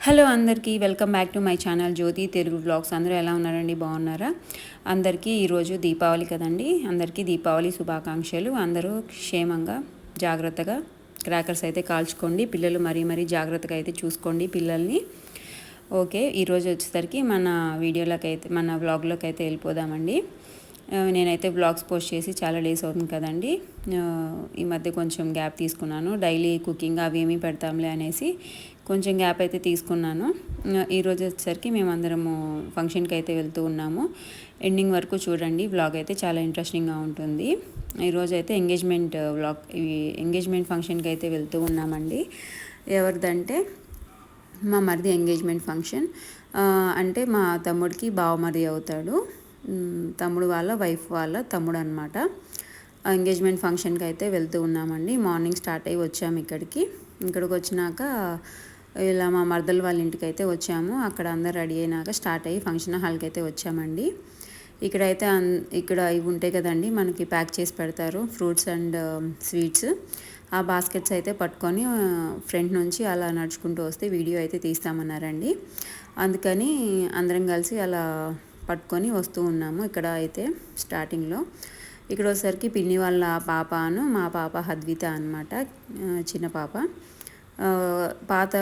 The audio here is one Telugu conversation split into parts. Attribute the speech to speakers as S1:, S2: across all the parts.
S1: హలో అందరికీ welcome back to my channel Jyothi Telugu vlogs. అందరూ ఎలా ఉన్నారండి? బాగున్నారా? అందరికీ ఈరోజు దీపావళి కదండి. అందరికీ దీపావళి శుభాకాంక్షలు. అందరూ క్షేమంగా జాగ్రత్తగా క్రాకర్స్ అయితే కాల్చుకోండి. పిల్లలు మరీ జాగ్రత్తగా అయితే చూసుకోండి పిల్లల్ని. ఓకే, ఈరోజు వచ్చేసరికి మన వ్లాగ్లోకి అయితే వెళ్ళిపోదామండి. నేనైతే వ్లాగ్స్ పోస్ట్ చేసి చాలా డేస్ అవుతుంది కదండి. ఈ మధ్య కొంచెం గ్యాప్ తీసుకున్నాను. డైలీ కుకింగ్ అవి ఏమీ పెడతాంలే అనేసి కొంచెం గ్యాప్ అయితే తీసుకున్నాను. ఈరోజు వచ్చేసరికి మేమందరము ఫంక్షన్కి అయితే వెళ్తూ ఉన్నాము. ఎండింగ్ వరకు చూడండి, వ్లాగ్ అయితే చాలా ఇంట్రెస్టింగ్గా ఉంటుంది. ఈరోజు అయితే ఎంగేజ్మెంట్ ఫంక్షన్కి అయితే వెళ్తూ ఉన్నామండి. ఎవరిదంటే మా మరిది ఎంగేజ్మెంట్ ఫంక్షన్. అంటే మా తమ్ముడికి బావమరిది అవుతాడు. తమ్ముడు వాళ్ళ వైఫ్ వాళ్ళ తమ్ముడు అనమాట. ఎంగేజ్మెంట్ ఫంక్షన్కి అయితే వెళ్తూ ఉన్నామండి. మార్నింగ్ స్టార్ట్ అయ్యి వచ్చాము ఇక్కడికి వచ్చినాక ఇలా మా మరదలు వాళ్ళ ఇంటికి అయితే వచ్చాము. అక్కడ అందరు రెడీ అయినాక స్టార్ట్ అయ్యి ఫంక్షన్ హాల్కి అయితే వచ్చామండి. ఇక్కడైతే ఇక్కడ ఇవి ఉంటాయి కదండి, మనకి ప్యాక్ చేసి పెడతారు ఫ్రూట్స్ అండ్ స్వీట్స్. ఆ బాస్కెట్స్ అయితే పట్టుకొని ఫ్రంట్ నుంచి అలా నడుచుకుంటూ వస్తే వీడియో అయితే తీస్తామన్నారండి. అందుకని అందరం కలిసి అలా పట్టుకొని వస్తూ ఉన్నాము. ఇక్కడ అయితే స్టార్టింగ్లో ఇక్కడ వచ్చేసరికి పిన్ని వాళ్ళ పాపను మా పాప హద్విత అనమాట, చిన్న పాప. పాత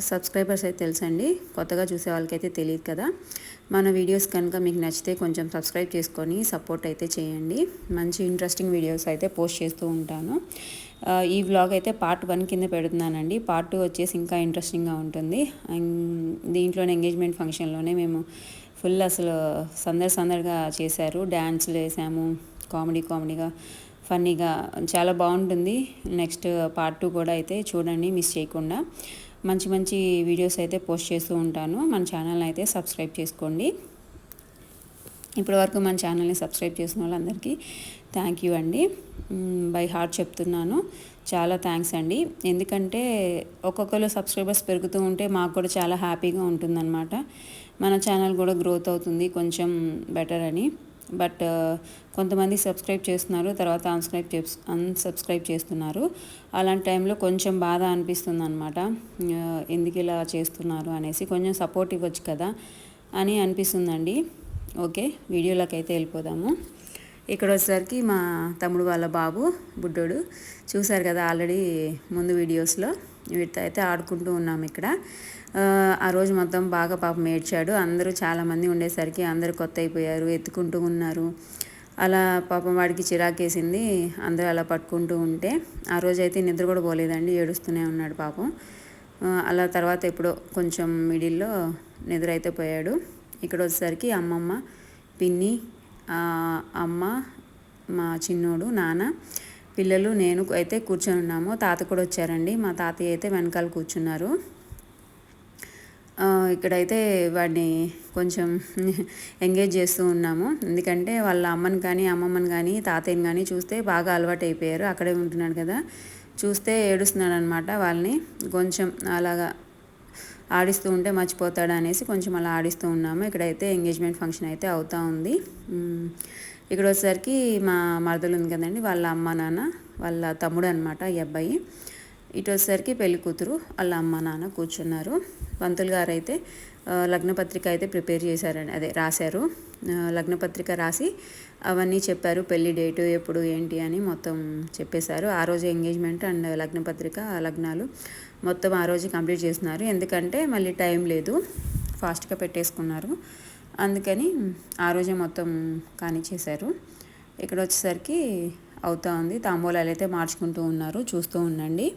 S1: సబ్స్క్రైబర్స్ అయితే తెలుసండి, కొత్తగా చూసే వాళ్ళకైతే తెలియదు కదా. మన వీడియోస్ కనుక మీకు నచ్చితే కొంచెం సబ్స్క్రైబ్ చేసుకొని సపోర్ట్ అయితే చేయండి. మంచి ఇంట్రెస్టింగ్ వీడియోస్ అయితే పోస్ట్ చేస్తూ ఉంటాను. ఈ వ్లాగ్ అయితే పార్ట్ 1 కింద పెడుతున్నానండి. పార్ట్ 2 వచ్చేసి ఇంకా ఇంట్రెస్టింగ్గా ఉంటుంది. దీంట్లోనే ఎంగేజ్మెంట్ ఫంక్షన్లోనే మేము ఫుల్ అసలు సందడిగా చేశారు. డ్యాన్స్లు వేసాము, కామెడీగా ఫన్నీగా చాలా బాగుంటుంది. నెక్స్ట్ పార్ట్ 2 కూడా అయితే చూడండి, మిస్ చేయకుండా. మంచి వీడియోస్ అయితే పోస్ట్ చేస్తూ ఉంటాను. మన ఛానల్ని అయితే సబ్స్క్రైబ్ చేసుకోండి. ఇప్పటివరకు మన ఛానల్ని సబ్స్క్రైబ్ చేసిన వాళ్ళందరికీ థ్యాంక్ యూ అండి. బై హార్ట్ చెప్తున్నాను, చాలా థ్యాంక్స్ అండి. ఎందుకంటే ఒక్కొక్కరు సబ్స్క్రైబర్స్ పెరుగుతూ ఉంటే మాకు కూడా చాలా హ్యాపీగా ఉంటుందన్నమాట. మన ఛానల్ కూడా గ్రోత్ అవుతుంది కొంచెం బెటర్ అని. బట్ కొంతమంది సబ్స్క్రైబ్ చేస్తున్నారు, తర్వాత అన్సబ్స్క్రైబ్ చేస్తున్నారు. అలాంటి టైంలో కొంచెం బాధ అనిపిస్తుంది అనమాట. ఎందుకు ఇలా చేస్తున్నారు అనేసి కొంచెం సపోర్ట్ ఇవ్వచ్చు కదా అని అనిపిస్తుందండి. ఓకే, వీడియోలోకి అయితే వెళ్ళిపోదాము. ఇక్కడ వచ్చేసరికి మా తమ్ముడు వాళ్ళ బాబు బుడ్డోడు చూశారు కదా ఆల్రెడీ ముందు వీడియోస్లో. వీటితో అయితే ఆడుకుంటూ ఉన్నాము ఇక్కడ. ఆ రోజు మొత్తం బాగా పాపం ఏడ్చాడు. అందరూ చాలామంది ఉండేసరికి అందరూ కొత్త అయిపోయారు, ఎత్తుకుంటూ ఉన్నారు. అలా పాపం వాడికి చిరాకేసింది, అందరూ అలా పట్టుకుంటూ ఉంటే. ఆ రోజు అయితే నిద్ర కూడా పోలేదండి, ఏడుస్తూనే ఉన్నాడు పాపం. అలా తర్వాత ఎప్పుడో కొంచెం మిడిల్లో నిద్ర అయితే పోయాడు. ఇక్కడ వచ్చేసరికి అమ్మమ్మ, పిన్ని, అమ్మ, మా చిన్నోడు, నాన్న, పిల్లలు, నేను అయితే కూర్చొని ఉన్నాము. తాత కూడా వచ్చారండి. మా తాతయ్య అయితే వెనకాల కూర్చున్నారు. ఇక్కడైతే వాడిని కొంచెం ఎంగేజ్ చేస్తూ ఉన్నాము. ఎందుకంటే వాళ్ళ అమ్మని కానీ అమ్మమ్మని కానీ తాతయ్యని కానీ చూస్తే బాగా అలవాటు అయిపోయారు. అక్కడే ఉంటున్నాడు కదా, చూస్తే ఏడుస్తున్నాడు అనమాట. వాళ్ళని కొంచెం అలాగా ఆడిస్తూ ఉంటే మర్చిపోతాడు అనేసి కొంచెం అలా ఆడిస్తూ ఉన్నాము. ఇక్కడైతే ఎంగేజ్మెంట్ ఫంక్షన్ అయితే అవుతూ ఉంది. ఇక్కడ వచ్చేసరికి మా మరదలు ఉంది కదండి, వాళ్ళ అమ్మ నాన్న, వాళ్ళ తమ్ముడు అనమాట ఈ అబ్బాయి. ఇటు వచ్చేసరికి పెళ్లి కూతురు వాళ్ళ అమ్మ నాన్న కూర్చున్నారు. పంతులు గారు అయితే లగ్నపత్రిక అయితే ప్రిపేర్ చేశారండి, అదే రాశారు. లగ్నపత్రిక రాసి అవన్నీ చెప్పారు, పెళ్లి డేటు ఎప్పుడు ఏంటి అని మొత్తం చెప్పేశారు. ఆ రోజు ఎంగేజ్మెంట్ అండ్ లగ్నపత్రిక లగ్నాలు మొత్తం ఆ రోజు కంప్లీట్ చేస్తున్నారు. ఎందుకంటే మళ్ళీ టైం లేదు, ఫాస్ట్గా పెట్టేసుకున్నారు. అందుకని ఆ రోజే మొత్తం కానిచ్చేశారు. ఇక్కడ వచ్చేసరికి అవుతా ఉంది. తాంబూలాలు అయితే మార్చుకుంటూ ఉన్నారు, చూస్తూ ఉండండి.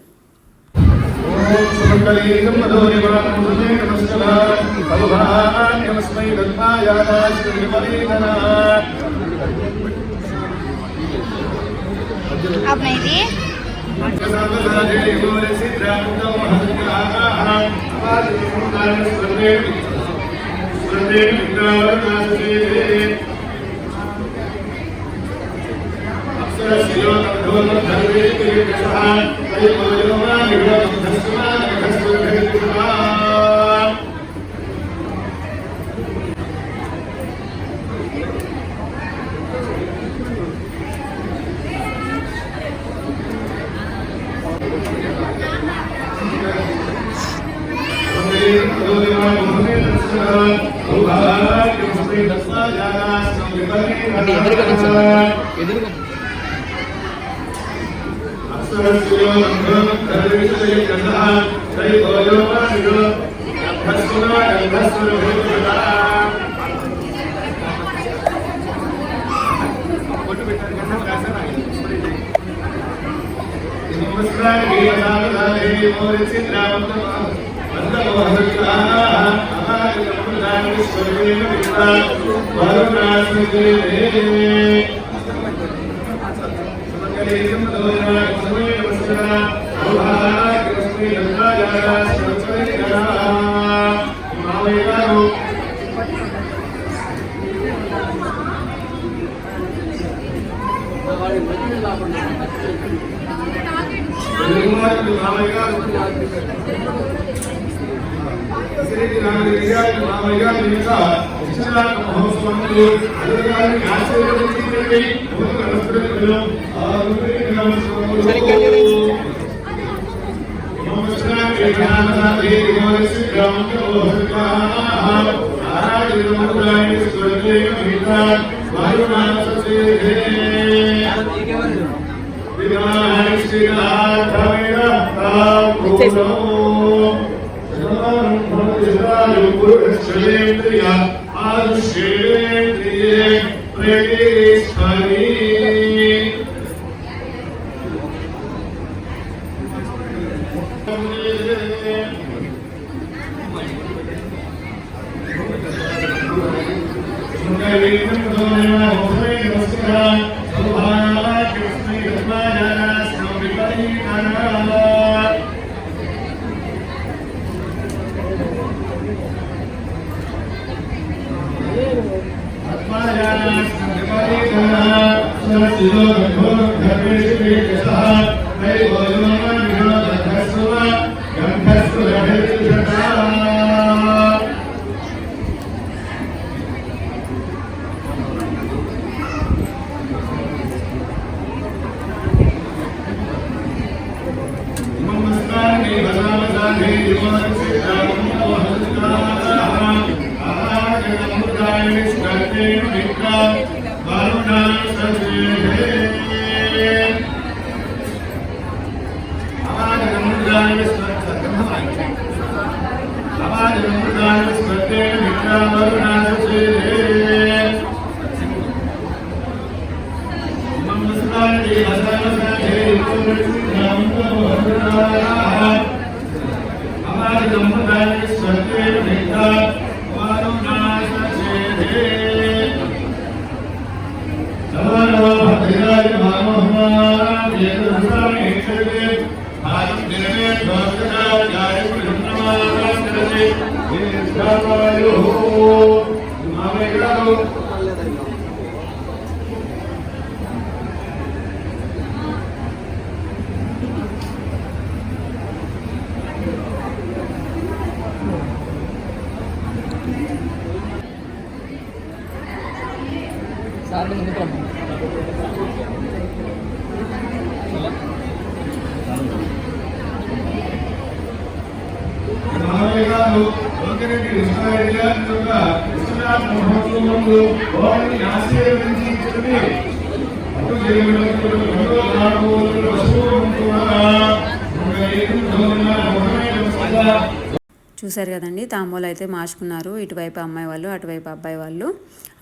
S1: చూసారు కదండి, తాంబూలు అయితే మార్చుకున్నారు. ఇటువైపు అమ్మాయి వాళ్ళు, అటువైపు అబ్బాయి వాళ్ళు.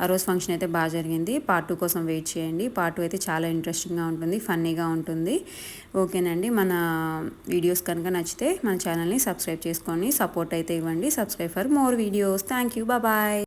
S1: ఆ రోజు ఫంక్షన్ అయితే బాగా జరిగింది. పార్ట్ 2 కోసం వెయిట్ చేయండి. పార్ట్ 2 అయితే చాలా ఇంట్రెస్టింగ్గా ఉంటుంది, ఫన్నీగా ఉంటుంది. ఓకేనండి, మన వీడియోస్ కనుక నచ్చితే మన ఛానల్ని సబ్స్క్రైబ్ చేసుకొని సపోర్ట్ అయితే ఇవ్వండి. Subscribe for more videos. Thank you, bye.